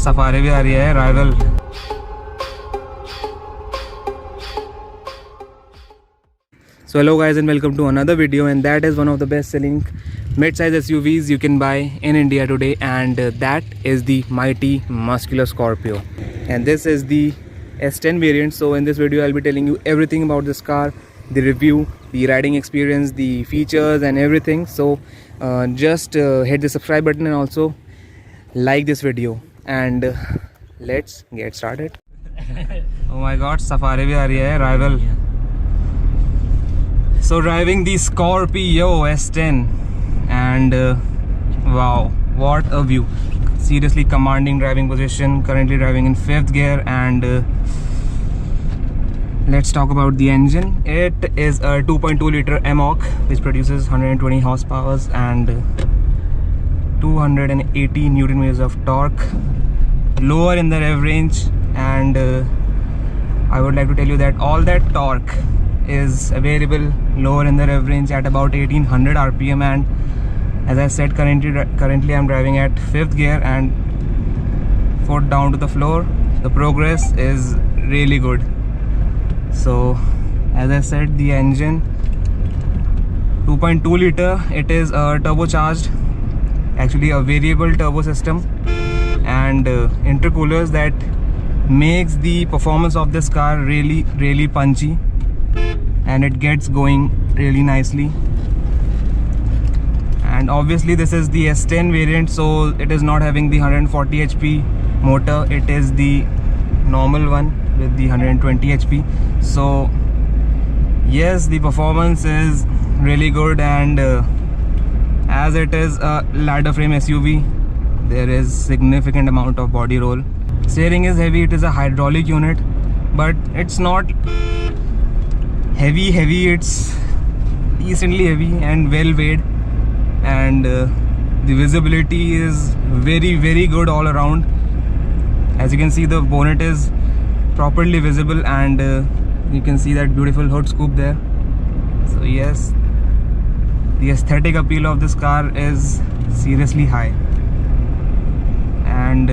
Safari भी आ रही है, rival. So hello guys and welcome to another video, and that is one of the best selling mid-size SUVs you can buy in India today, and that is the mighty muscular Scorpio, and this is the S10 variant. So in this video I'll be telling you everything about this car, the review, the riding experience, the features and everything. So just hit the subscribe button and also like this video, and let's get started. Oh my god, Safari भी आ रही है, rival. So driving the Scorpio S10, and wow, what a view. Seriously commanding driving position, currently driving in 5th gear, and let's talk about the engine. It is a 2.2 liter MOC which produces 120 horsepower and 280 Newton meters of torque, lower in the rev range, and I would like to tell you that all that torque is available lower in the rev range at about 1800 rpm, and as I said, currently I'm driving at 5th gear and foot down to the floor. The progress is really good. So as I said, the engine 2.2 liter, it is a turbocharged, actually a variable turbo system, and intercoolers that makes the performance of this car really punchy, and it gets going really nicely. And obviously this is the S10 variant, so it is not having the 140 HP motor, it is the normal one with the 120 HP. So yes, the performance is really good, and as it is a ladder frame SUV, there is significant amount of body roll. Steering is heavy, it is a hydraulic unit, but it's not heavy, it's decently heavy and well weighed, and the visibility is very good all around. As you can see, the bonnet is properly visible, and you can see that beautiful hood scoop there. So yes, the aesthetic appeal of this car is seriously high. And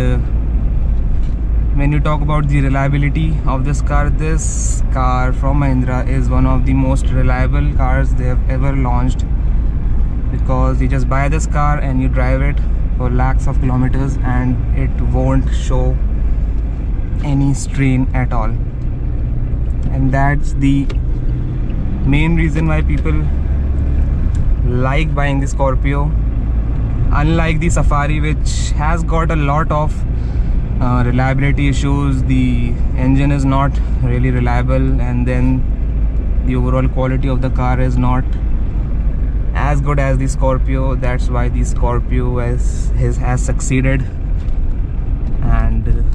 when you talk about the reliability of this car from Mahindra is one of the most reliable cars they have ever launched, because you just buy this car and you drive it for lakhs of kilometers and it won't show any strain at all. And that's the main reason why people like buying the Scorpio, unlike the Safari, which has got a lot of reliability issues. The engine is not really reliable, and then the overall quality of the car is not as good as the Scorpio. That's why the Scorpio has succeeded, and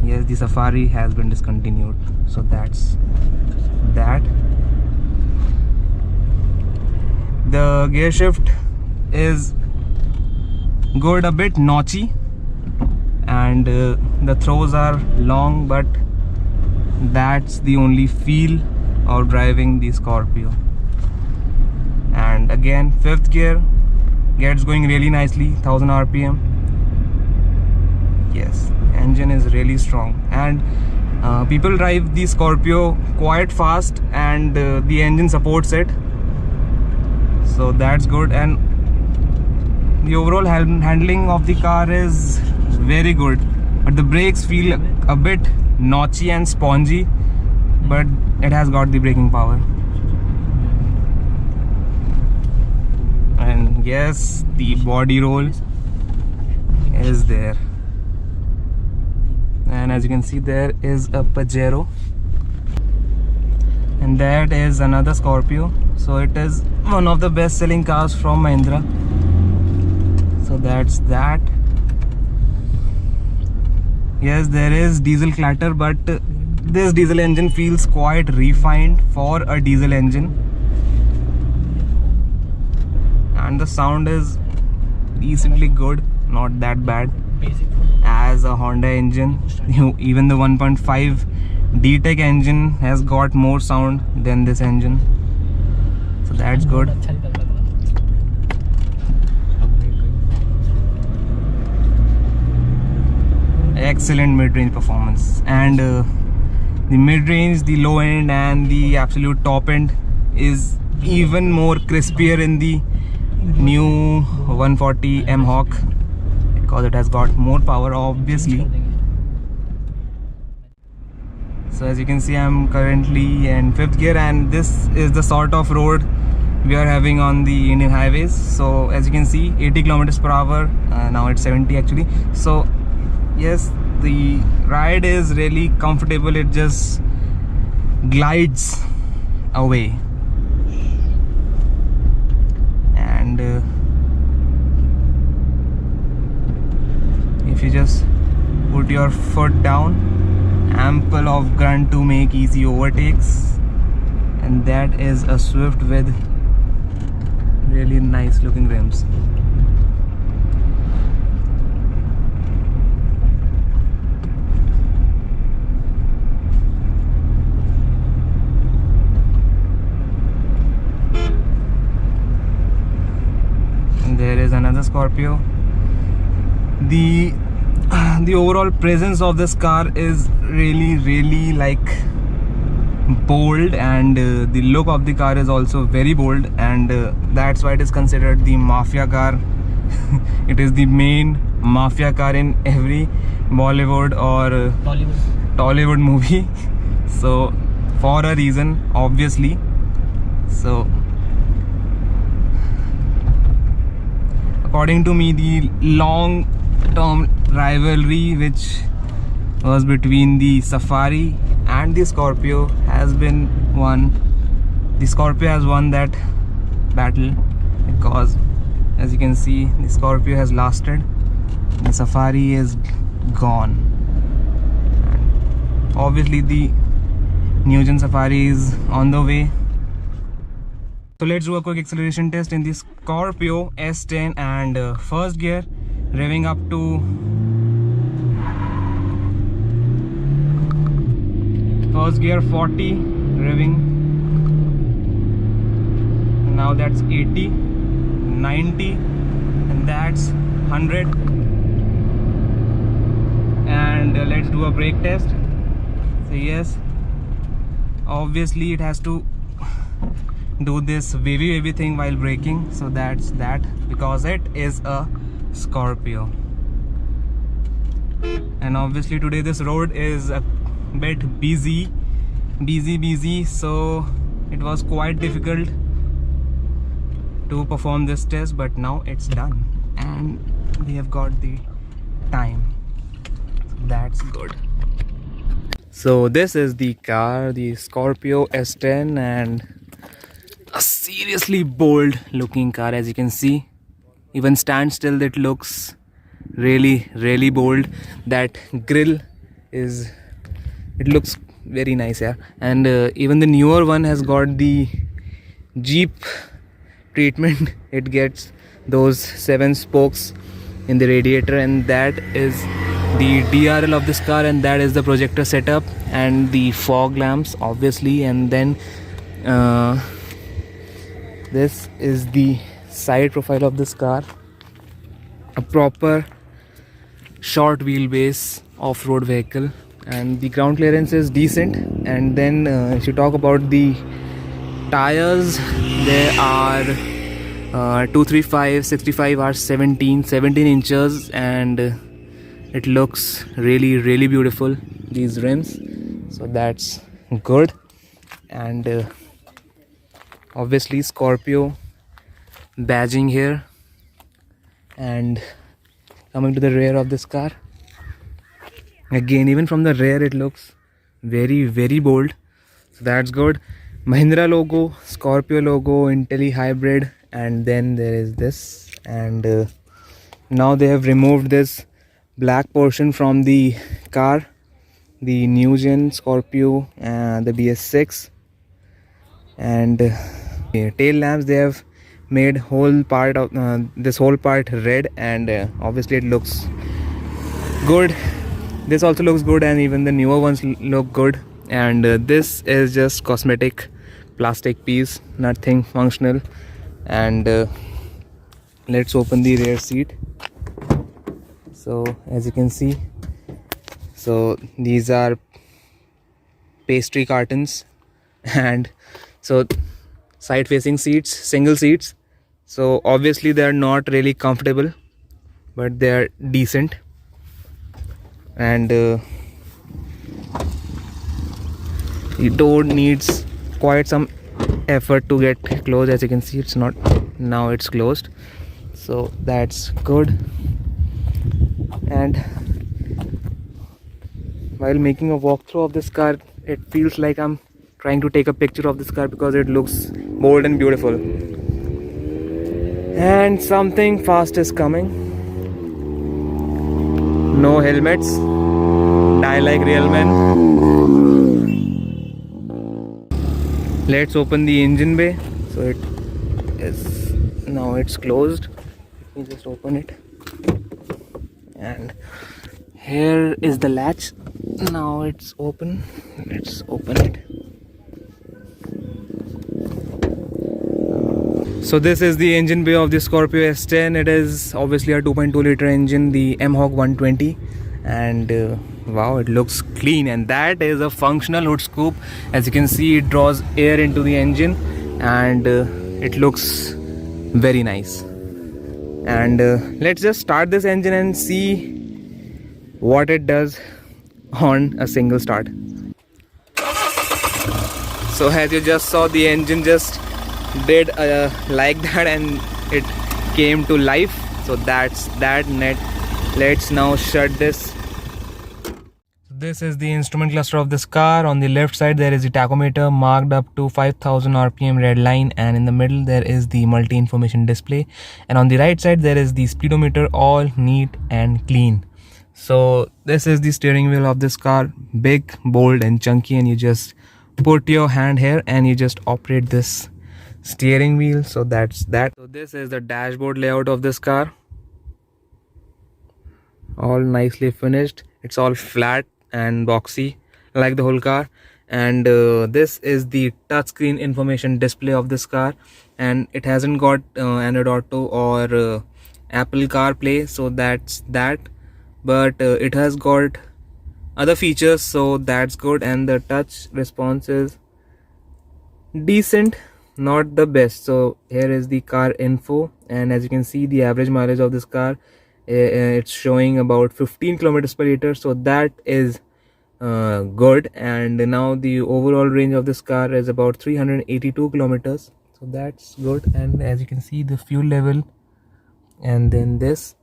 yes, the Safari has been discontinued. So that's that. The gear shift is good, a bit notchy, and the throws are long, but that's the only feel of driving the Scorpio. And again, 5th gear gets going really nicely, 1000 rpm. Yes, engine is really strong, and people drive the Scorpio quite fast, and the engine supports it, so that's good. And the overall handling of the car is very good, but the brakes feel a bit notchy and spongy, but it has got the braking power. And yes, the body roll is there, and as you can see, there is a Pajero, and that is another Scorpio. So it is one of the best selling cars from Mahindra. So that's that. Yes, there is diesel clatter, but this diesel engine feels quite refined for a diesel engine, and the sound is decently good, not that bad as a Honda engine. Even the 1.5 D-Tech engine has got more sound than this engine, so that's good. excellent mid-range performance, and the mid-range, the low end and the absolute top end is even more crispier in the new 140 M Hawk because it has got more power obviously. So as you can see, I'm currently in 5th gear, and this is the sort of road we are having on the Indian highways. So as you can see, 80 kilometers per hour, now it's 70 actually. So yes, the ride is really comfortable, it just glides away. And if you just put your foot down, ample of grunt to make easy overtakes, and that is a Swift with really nice looking rims. And there is another Scorpio. The overall presence of this car is really like bold, and the look of the car is also very bold, and that's why it is considered the mafia car. It is the main mafia car in every Bollywood or Tollywood movie. So for a reason obviously. So according to me, the long term rivalry which was between the Safari and the Scorpio has been won. The Scorpio has won that battle because as you can see, the Scorpio has lasted, the Safari is gone. And obviously the new gen Safari is on the way. So let's do a quick acceleration test in the Scorpio S10 and first gear, revving up to first gear 40, revving. Now that's 80, 90, and that's 100. And let's do a brake test. So yes, obviously it has to do this wavy thing while braking, so that's that, because it is a Scorpio. And obviously today this road is a bit busy, so it was quite difficult to perform this test, but now it's done and we have got the time, so that's good. So this is the car, the Scorpio S10, and a seriously bold looking car. As you can see, even stand still, it looks really bold. That grille is, it looks very nice, yeah. And even the newer one has got the Jeep treatment. It gets those 7 spokes in the radiator, and that is the DRL of this car, and that is the projector setup and the fog lamps obviously. And then this is the side profile of this car, a proper short wheelbase off-road vehicle, and the ground clearance is decent. And then if you talk about the tires, there are 235 65 are 17 inches, and it looks really beautiful, these rims, so that's good. And obviously Scorpio badging here. And coming to the rear of this car, again, even from the rear it looks very bold, so that's good. Mahindra logo, Scorpio logo, Intelli hybrid, and then there is this. And now they have removed this black portion from the car, the new gen Scorpio, the BS6. And tail lamps, they have made whole part of this whole part red, and obviously it looks good. This also looks good, and even the newer ones look good. And this is just cosmetic plastic piece, nothing functional. And let's open the rear seat. So as you can see, So these are pastry cartons, and so side facing seats, single seats. So obviously they are not really comfortable, but they are decent. And the door needs quite some effort to get closed. As you can see, it's not, now it's closed, so that's good. And while making a walkthrough of this car, it feels like I'm trying to take a picture of this car because it looks bold and beautiful. And something fast is coming. No helmets, die like real men. Let's open the engine bay. So it is, now it's closed. Let me just open it. And here is the latch. Now it's open. Let's open it. So this is the engine bay of the Scorpio S10. It is obviously a 2.2 liter engine, the M-Hawk 120, and wow, it looks clean. And that is a functional hood scoop. As you can see, it draws air into the engine, and it looks very nice. And let's just start this engine and see what it does on a single start. So as you just saw, the engine just did like that, and it came to life. So that's that net. Let's now shut this. This is the instrument cluster of this car. On the left side there is the tachometer marked up to 5000 rpm red line, and in the middle there is the multi information display, and on the right side there is the speedometer, all neat and clean. So this is the steering wheel of this car, big, bold and chunky, and you just put your hand here and you just operate this steering wheel. So that's that. So this is the dashboard layout of this car, all nicely finished. It's all flat and boxy like the whole car. And this is the touchscreen information display of this car, and it hasn't got Android Auto or Apple CarPlay, so that's that, but it has got other features, so that's good. And the touch response is decent, not the best. So here is the car info, and as you can see, the average mileage of this car, it's showing about 15 kilometers per liter, so that is good. And now the overall range of this car is about 382 kilometers, so that's good. And as you can see, the fuel level, and then this,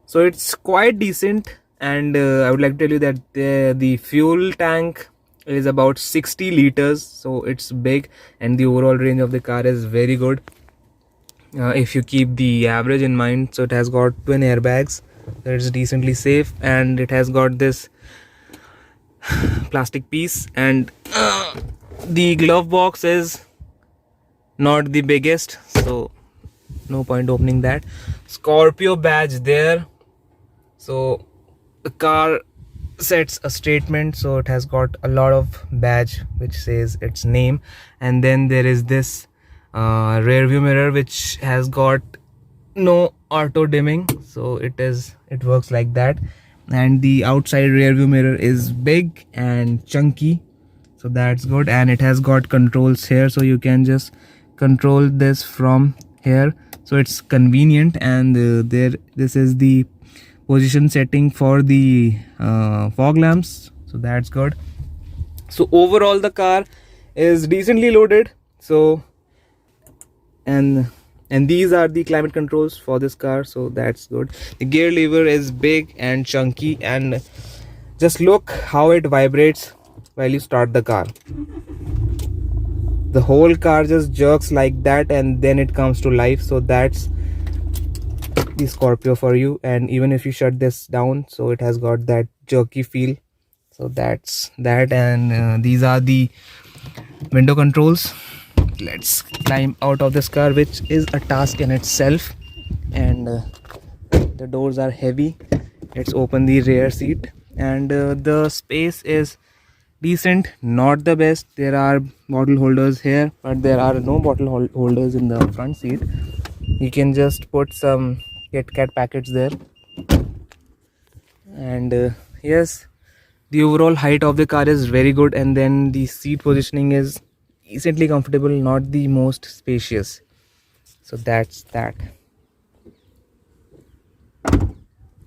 so it's quite decent. And I would like to tell you that the fuel tank is about 60 liters, so it's big, and the overall range of the car is very good if you keep the average in mind. So it has got twin airbags, so it's decently safe, and it has got this plastic piece, and the glove box is not the biggest, so no point opening that. Scorpio badge there, so the car sets a statement, so it has got a lot of badge which says its name. And then there is this rear view mirror which has got no auto dimming, so it works like that. And the outside rear view mirror is big and chunky, so that's good. And it has got controls here, so you can just control this from here, so it's convenient. And this is the position setting for the fog lamps, so that's good. So overall the car is decently loaded. So and these are the climate controls for this car, so that's good. The gear lever is big and chunky, and just look how it vibrates while you start the car. The whole car just jerks like that, and then it comes to life. So that's the Scorpio for you. And even if you shut this down, so it has got that jerky feel, so that's that. And these are the window controls. Let's climb out of this car, which is a task in itself. And the doors are heavy. Let's open the rear seat, and the space is decent, not the best. There are bottle holders here, but there are no bottle holders in the front seat. You can just put some Kit Kat packets there. And yes, The overall height of the car is very good, and then the seat positioning is decently comfortable, not the most spacious. So that's that.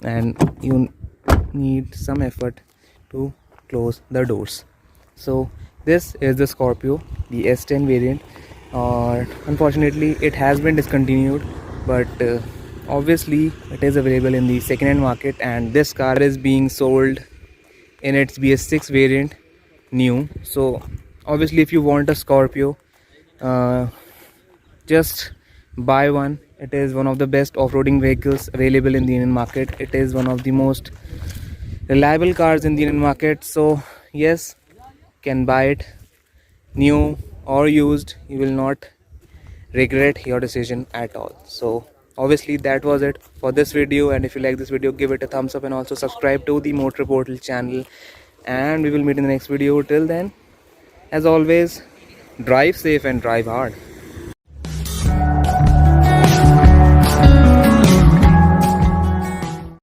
And you need some effort to close the doors. So this is the Scorpio, the S10 variant. Unfortunately it has been discontinued, but obviously it is available in the second-hand market, and this car is being sold in its BS6 variant new. So obviously if you want a Scorpio, just buy one. It is one of the best off-roading vehicles available in the Indian market. It is one of the most reliable cars in the Indian market. So yes, can buy it, new or used. You will not regret your decision at all. So obviously that was it for this video, and if you like this video, give it a thumbs up and also subscribe to the Motor Portal channel, and we will meet in the next video. Till then, as always, drive safe and drive hard.